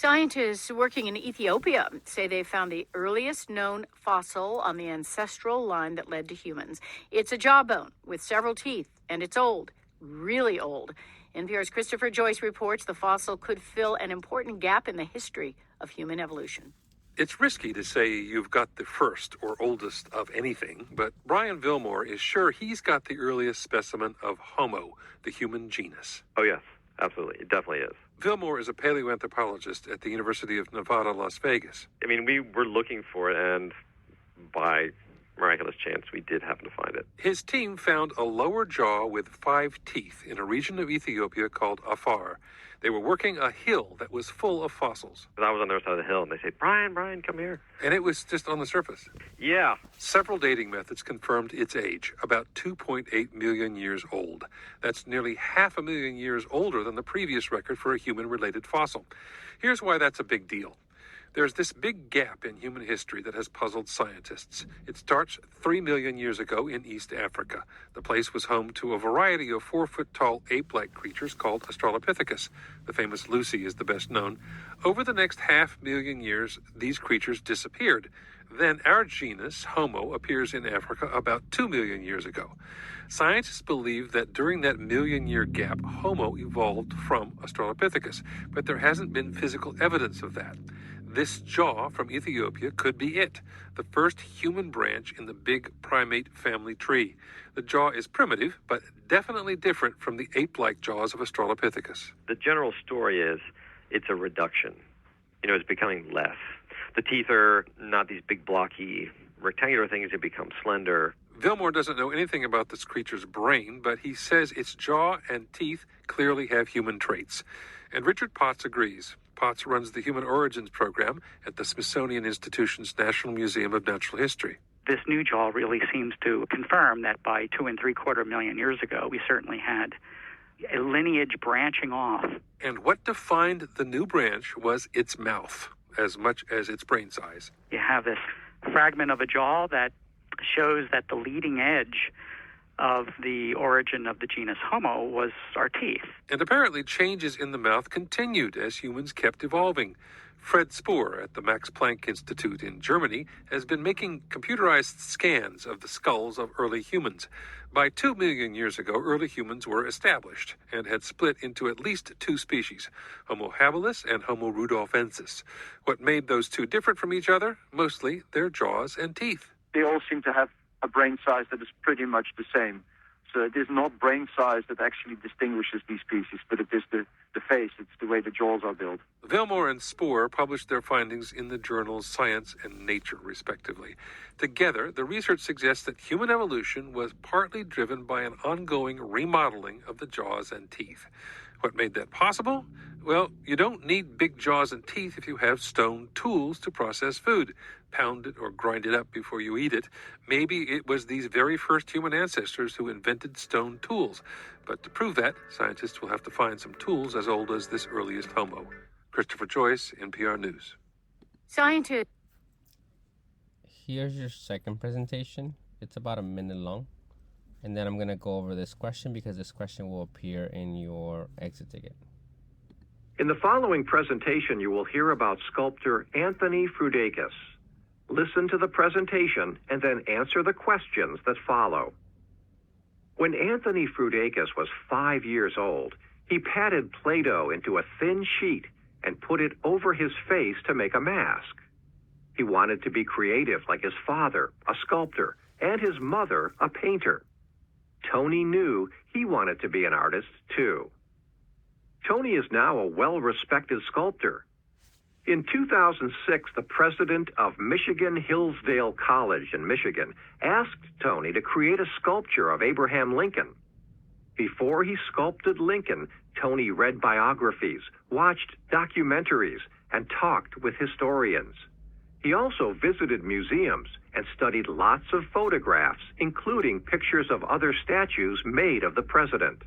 Scientists working in Ethiopia say they found the earliest known fossil on the ancestral line that led to humans. It's a jawbone with several teeth, and it's old, really old. NPR's Christopher Joyce reports the fossil could fill an important gap in the history of human evolution. It's risky to say you've got the first or oldest of anything, but Brian Vilmore is sure he's got the earliest specimen of Homo, the human genus. Oh, yes, absolutely. It definitely is. Vilmore is a paleoanthropologist at the University of Nevada, Las Vegas. I mean, we were looking for it, and by miraculous chance, we did happen to find it. His team found a lower jaw with 5 teeth in a region of Ethiopia called Afar. They were working a hill that was full of fossils. I was on the other side of the hill, and they said, Brian, come here. And it was just on the surface. Yeah. Several dating methods confirmed its age, about 2.8 million years old. That's nearly 500,000 years older than the previous record for a human-related fossil. Here's why that's a big deal. There's this big gap in human history that has puzzled scientists. It starts 3 million years ago in East Africa. The place was home to a variety of 4-foot-tall ape-like creatures called Australopithecus. The famous Lucy is the best known. Over the next 500,000 years, these creatures disappeared. Then our genus, Homo, appears in Africa about 2 million years ago. Scientists believe that during that million-year gap, Homo evolved from Australopithecus, but there hasn't been physical evidence of that. This jaw from Ethiopia could be it, the first human branch in the big primate family tree. The jaw is primitive, but definitely different from the ape-like jaws of Australopithecus. The general story is it's a reduction. It's becoming less. The teeth are not these big blocky rectangular things. They become slender. Vilmore doesn't know anything about this creature's brain, but he says its jaw and teeth clearly have human traits. And Richard Potts agrees. Potts runs the Human Origins Program at the Smithsonian Institution's National Museum of Natural History. This new jaw really seems to confirm that by 2.75 million years ago, we certainly had a lineage branching off. And what defined the new branch was its mouth, as much as its brain size. You have this fragment of a jaw that shows that the leading edge of the origin of the genus Homo was our teeth. And apparently changes in the mouth continued as humans kept evolving. Fred Spoor at the Max Planck Institute in Germany has been making computerized scans of the skulls of early humans. By 2 million years ago, early humans were established and had split into at least 2 species, Homo habilis and Homo rudolfensis. What made those two different from each other? Mostly their jaws and teeth. They all seem to have a brain size that is pretty much the same. So it is not brain size that actually distinguishes these species, but it is the face. It's the way the jaws are built. Vilmore and Spoor published their findings in the journals Science and Nature, respectively. Together, the research suggests that human evolution was partly driven by an ongoing remodeling of the jaws and teeth. What made that possible? Well, you don't need big jaws and teeth if you have stone tools to process food. Pound it or grind it up before you eat it. Maybe it was these very first human ancestors who invented stone tools. But to prove that, scientists will have to find some tools as old as this earliest Homo. Christopher Joyce, NPR News. Scientists. Here's your second presentation. It's about a minute long. And then I'm going to go over this question because this question will appear in your exit ticket. In the following presentation, you will hear about sculptor Anthony Frudakis. Listen to the presentation and then answer the questions that follow. When Anthony Frudakis was 5 years old, he patted Play-Doh into a thin sheet and put it over his face to make a mask. He wanted to be creative like his father, a sculptor, and his mother, a painter. Tony knew he wanted to be an artist, too. Tony is now a well-respected sculptor. In 2006, the president of Michigan Hillsdale College in Michigan asked Tony to create a sculpture of Abraham Lincoln. Before he sculpted Lincoln, Tony read biographies, watched documentaries, and talked with historians. He also visited museums and studied lots of photographs, including pictures of other statues made of the president.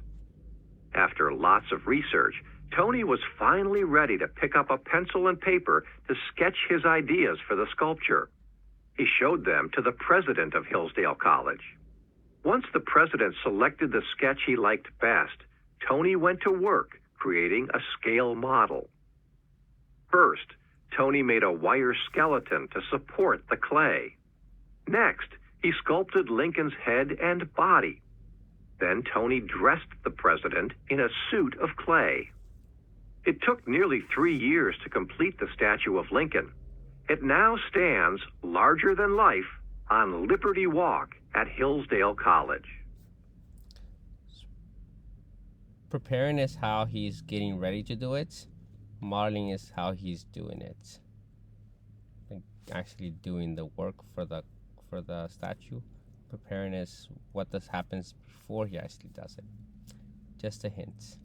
After lots of research, Tony was finally ready to pick up a pencil and paper to sketch his ideas for the sculpture. He showed them to the president of Hillsdale College. Once the president selected the sketch he liked best, Tony went to work creating a scale model. First, Tony made a wire skeleton to support the clay. Next, he sculpted Lincoln's head and body. Then Tony dressed the president in a suit of clay. It took nearly 3 years to complete the statue of Lincoln. It now stands larger than life on Liberty Walk at Hillsdale College. Preparing is how he's getting ready to do it. Modeling is how he's doing it. Like actually doing the work for the statue. Preparing is what happens before he actually does it. Just a hint.